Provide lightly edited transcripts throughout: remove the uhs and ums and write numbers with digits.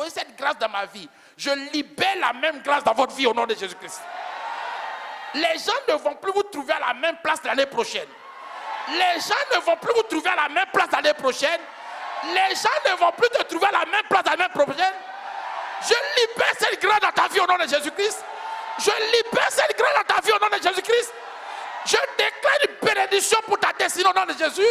déposé cette grâce dans ma vie, je libère la même grâce dans votre vie au nom de Jésus-Christ. Les gens ne vont plus vous trouver à la même place l'année prochaine. Les gens ne vont plus vous trouver à la même place l'année prochaine. Les gens ne vont plus te trouver à la même place l'année prochaine. Je libère cette grâce dans ta vie au nom de Jésus-Christ. Je libère cette grâce dans ta vie au nom de Jésus-Christ. Je déclare une bénédiction pour ta destinée au nom de Jésus.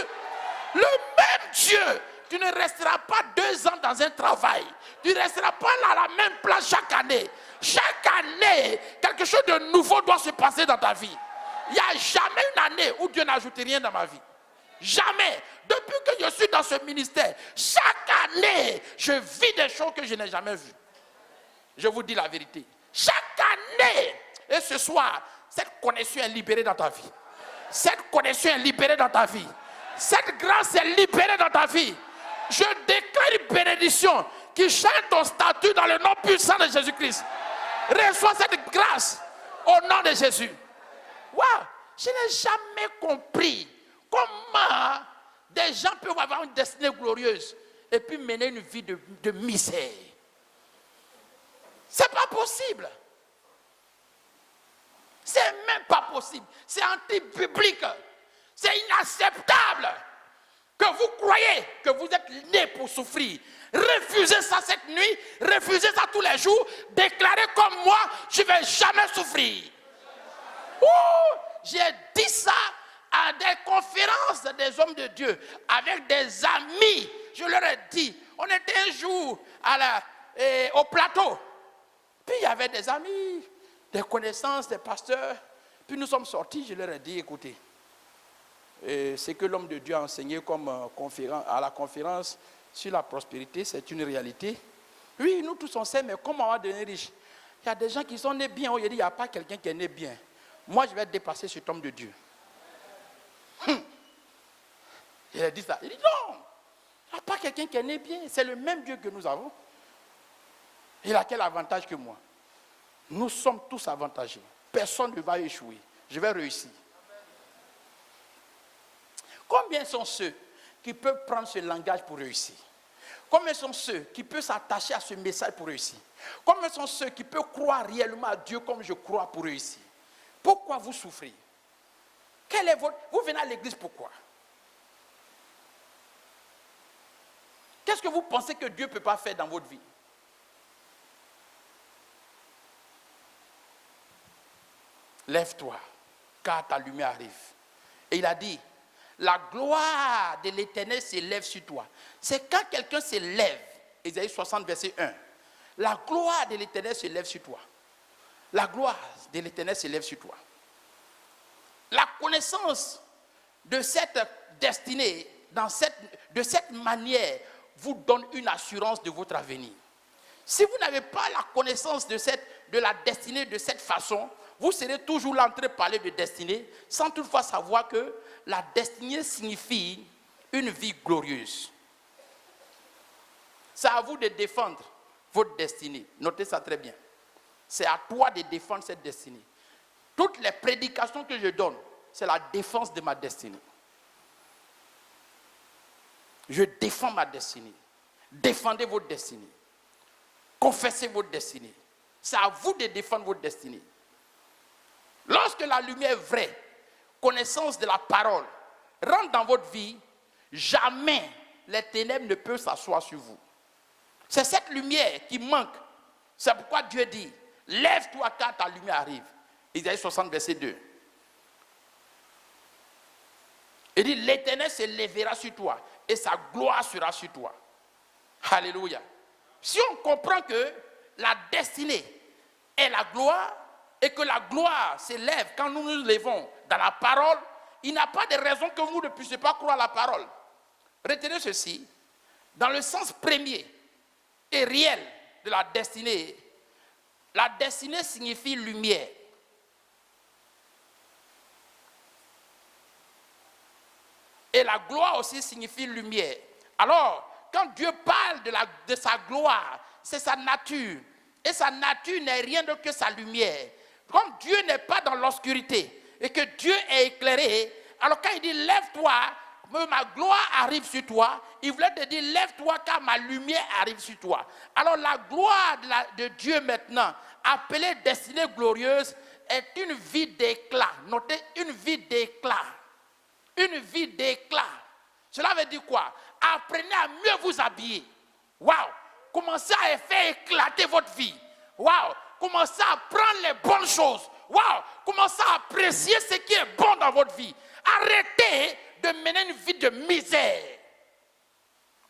Le même Dieu, tu ne resteras pas 2 ans dans un travail. Tu ne resteras pas là à la même place chaque année. Chaque année, quelque chose de nouveau doit se passer dans ta vie. Il n'y a jamais une année où Dieu n'a ajouté rien dans ma vie. Jamais. Depuis que je suis dans ce ministère, chaque année, je vis des choses que je n'ai jamais vues. Je vous dis la vérité. Chaque année, et ce soir, cette connexion est libérée dans ta vie. Cette connexion est libérée dans ta vie. Cette grâce est libérée dans ta vie. Je déclare une bénédiction qui change ton statut dans le nom puissant de Jésus-Christ. Reçois cette grâce au nom de Jésus. Waouh, je n'ai jamais compris comment des gens peuvent avoir une destinée glorieuse et puis mener une vie de misère. C'est pas possible. C'est même pas possible. C'est anti-biblique. C'est inacceptable que vous croyez que vous êtes né pour souffrir. Refusez ça cette nuit, refusez ça tous les jours. Déclarez comme moi, je ne vais jamais souffrir. J'ai dit ça à des conférences des hommes de Dieu avec des amis. Je leur ai dit, on était un jour au plateau. Puis il y avait des amis, des connaissances, des pasteurs. Puis nous sommes sortis, je leur ai dit, écoutez, c'est que l'homme de Dieu a enseigné comme conférence, à la conférence sur la prospérité, c'est une réalité. Oui, nous tous on sait, mais comment on va devenir riche? Il y a des gens qui sont nés bien. Il dit, il n'y a pas quelqu'un qui est né bien. Moi, je vais dépasser cet homme de Dieu. Il a dit ça. Il dit, non, il n'y a pas quelqu'un qui est né bien. C'est le même Dieu que nous avons. Il a quel avantage que moi? Nous sommes tous avantagés. Personne ne va échouer. Je vais réussir. Combien sont ceux qui peuvent prendre ce langage pour réussir? Combien sont ceux qui peuvent s'attacher à ce message pour réussir? Combien sont ceux qui peuvent croire réellement à Dieu comme je crois pour réussir? Pourquoi vous souffrez? Quel est votre... Vous venez à l'église pourquoi? Qu'est-ce que vous pensez que Dieu ne peut pas faire dans votre vie? Lève-toi, car ta lumière arrive. Et il a dit, la gloire de l'Éternel s'élève sur toi. C'est quand quelqu'un s'élève, Ésaïe 60, verset 1, la gloire de l'Éternel s'élève sur toi. La gloire de l'Éternel s'élève sur toi. La connaissance de cette destinée, de cette manière, vous donne une assurance de votre avenir. Si vous n'avez pas la connaissance de la destinée de cette façon, vous serez toujours là en train de parler de destinée, sans toutefois savoir que la destinée signifie une vie glorieuse. C'est à vous de défendre votre destinée. Notez ça très bien. C'est à toi de défendre cette destinée. Toutes les prédications que je donne, c'est la défense de ma destinée. Je défends ma destinée. Défendez votre destinée. Confessez votre destinée. C'est à vous de défendre votre destinée. Lorsque la lumière vraie, connaissance de la parole, rentre dans votre vie, jamais les ténèbres ne peuvent s'asseoir sur vous. C'est cette lumière qui manque. C'est pourquoi Dieu dit, lève-toi car ta lumière arrive. Isaïe 60, verset 2. Il dit, l'Éternel se lèvera sur toi et sa gloire sera sur toi. Alléluia. Si on comprend que la destinée est la gloire et que la gloire s'élève quand nous nous levons dans la parole, il n'y a pas de raison que vous ne puissiez pas croire la parole. Retenez ceci, dans le sens premier et réel de la destinée signifie lumière. Et la gloire aussi signifie lumière. Alors, quand Dieu parle de sa gloire, c'est sa nature. Et sa nature n'est rien d'autre que sa lumière. Comme Dieu n'est pas dans l'obscurité et que Dieu est éclairé, alors quand il dit lève-toi, ma gloire arrive sur toi, il voulait te dire, lève-toi car ma lumière arrive sur toi. Alors la gloire de Dieu maintenant, appelée destinée glorieuse, est une vie d'éclat. Notez, une vie d'éclat. Une vie d'éclat. Cela veut dire quoi? Apprenez à mieux vous habiller. Waouh! Commencez à faire éclater votre vie. Waouh! Commencez à prendre les bonnes choses. Waouh! Commencez à apprécier ce qui est bon dans votre vie. Arrêtez de mener une vie de misère.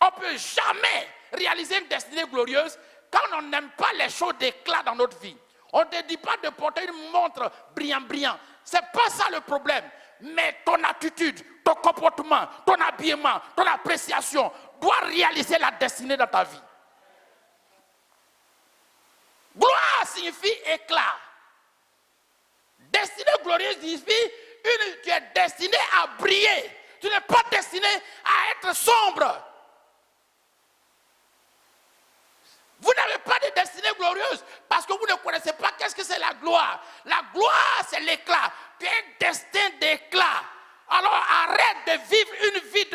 On ne peut jamais réaliser une destinée glorieuse quand on n'aime pas les choses d'éclat dans notre vie. On ne te dit pas de porter une montre brillant. Ce n'est pas ça le problème. Mais ton attitude, ton comportement, ton habillement, ton appréciation doit réaliser la destinée dans ta vie. Gloire signifie éclat. Destinée glorieuse signifie tu es destiné à briller. Tu n'es pas destiné à être sombre. Vous n'avez pas de destinée glorieuse parce que vous ne connaissez pas qu'est-ce que c'est la gloire. La gloire, c'est l'éclat. Tu es un destin d'éclat. Alors arrête de vivre une vie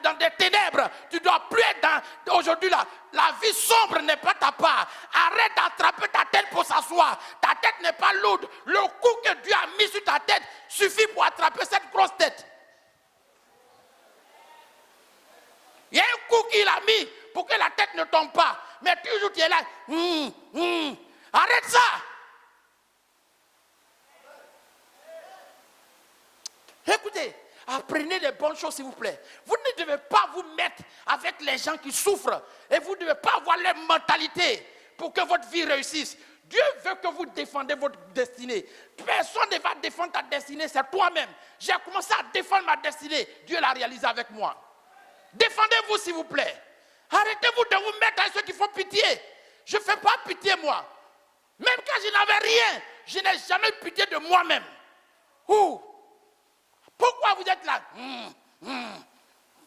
dans des ténèbres. Tu ne dois plus être aujourd'hui là. La vie sombre n'est pas ta part. Arrête d'attraper ta tête pour s'asseoir. Ta tête n'est pas lourde. Le coup que Dieu a mis sur ta tête suffit pour attraper cette grosse tête. Il y a un coup qu'il a mis pour que la tête ne tombe pas. Mais toujours tu es là. Arrête ça. Écoutez, apprenez les bonnes choses s'il vous plaît. Vous ne devez pas vous mettre avec les gens qui souffrent. Et vous ne devez pas avoir leur mentalité pour que votre vie réussisse. Dieu veut que vous défendez votre destinée. Personne ne va défendre ta destinée, c'est toi-même. J'ai commencé à défendre ma destinée. Dieu l'a réalisé avec moi. Défendez-vous s'il vous plaît. Arrêtez-vous de vous mettre avec ceux qui font pitié. Je ne fais pas pitié moi. Même quand je n'avais rien, je n'ai jamais eu pitié de moi-même. Pourquoi vous êtes là?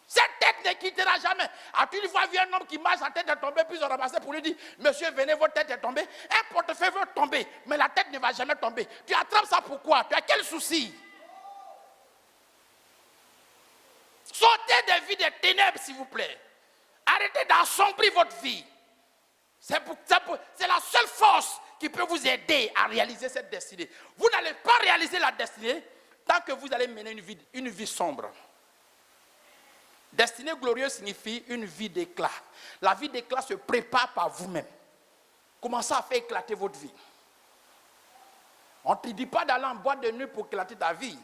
Cette tête ne quittera jamais. As-tu une fois vu un homme qui marche, sa tête est tombée, puis ils ont ramassé pour lui dire, monsieur, venez, votre tête est tombée. Un portefeuille veut tomber, mais la tête ne va jamais tomber. Tu attrapes ça pourquoi? Tu as quel souci? Sortez des vies des ténèbres, s'il vous plaît. Arrêtez d'assombrir votre vie. C'est la seule force qui peut vous aider à réaliser cette destinée. Vous n'allez pas réaliser la destinée tant que vous allez mener une vie sombre. Destinée glorieuse signifie une vie d'éclat. La vie d'éclat se prépare par vous-même. Commencez à faire éclater votre vie. On ne te dit pas d'aller en boîte de nuit pour éclater ta vie.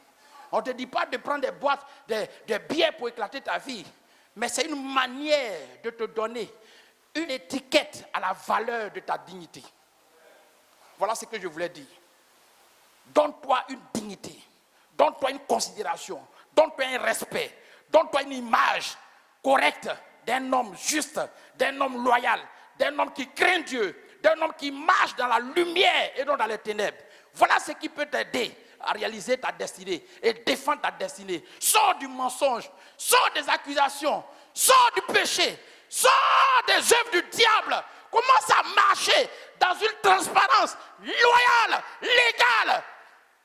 On ne te dit pas de prendre des boîtes, des billets pour éclater ta vie. Mais c'est une manière de te donner une étiquette à la valeur de ta dignité. Voilà ce que je voulais dire. Donne-toi une dignité. Donne-toi une considération. Donne-toi un respect. Donne-toi une image correcte d'un homme juste, d'un homme loyal, d'un homme qui craint Dieu, d'un homme qui marche dans la lumière et non dans les ténèbres. Voilà ce qui peut t'aider à réaliser ta destinée et défendre ta destinée. Sors du mensonge, sors des accusations, sors du péché, sors des œuvres du diable. Commence à marcher dans une transparence loyale, légale.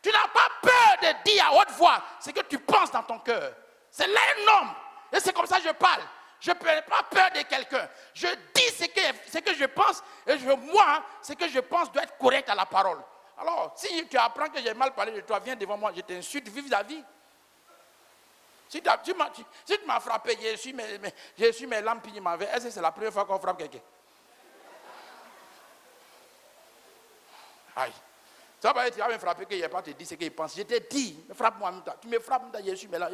Tu n'as pas peur de dire à haute voix ce que tu penses dans ton cœur. C'est là un homme. Et c'est comme ça que je parle. Je n'ai pas peur de quelqu'un. Je dis ce que je pense. Et moi, ce que je pense doit être correct à la parole. Alors, si tu apprends que j'ai mal parlé de toi, viens devant moi, je t'insulte, vive la vie. Si tu m'as frappé, j'ai su mes lampes, puis est-ce que c'est la première fois qu'on frappe quelqu'un? Aïe. Ça va être, tu vas me frapper, qu'il n'y a pas te dire ce qu'il pense. Je t'ai dit, frappe-moi en même temps. Tu me frappes en même temps, je suis mais là.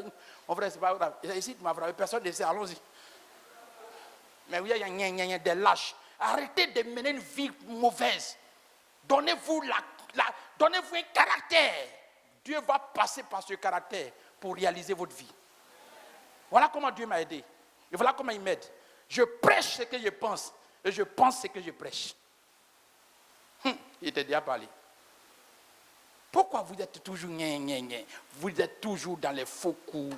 Mon frère, c'est pas grave. Ici, tu m'as frappé, personne ne sait, allons-y. Mais oui, il y a des lâches. Arrêtez de mener une vie mauvaise. Donnez-vous un caractère. Dieu va passer par ce caractère pour réaliser votre vie. Voilà comment Dieu m'a aidé. Et voilà comment il m'aide. Je prêche ce que je pense. Et je pense ce que je prêche. Il t'a déjà parlé. Pourquoi vous êtes toujours vous êtes toujours dans les faux coups,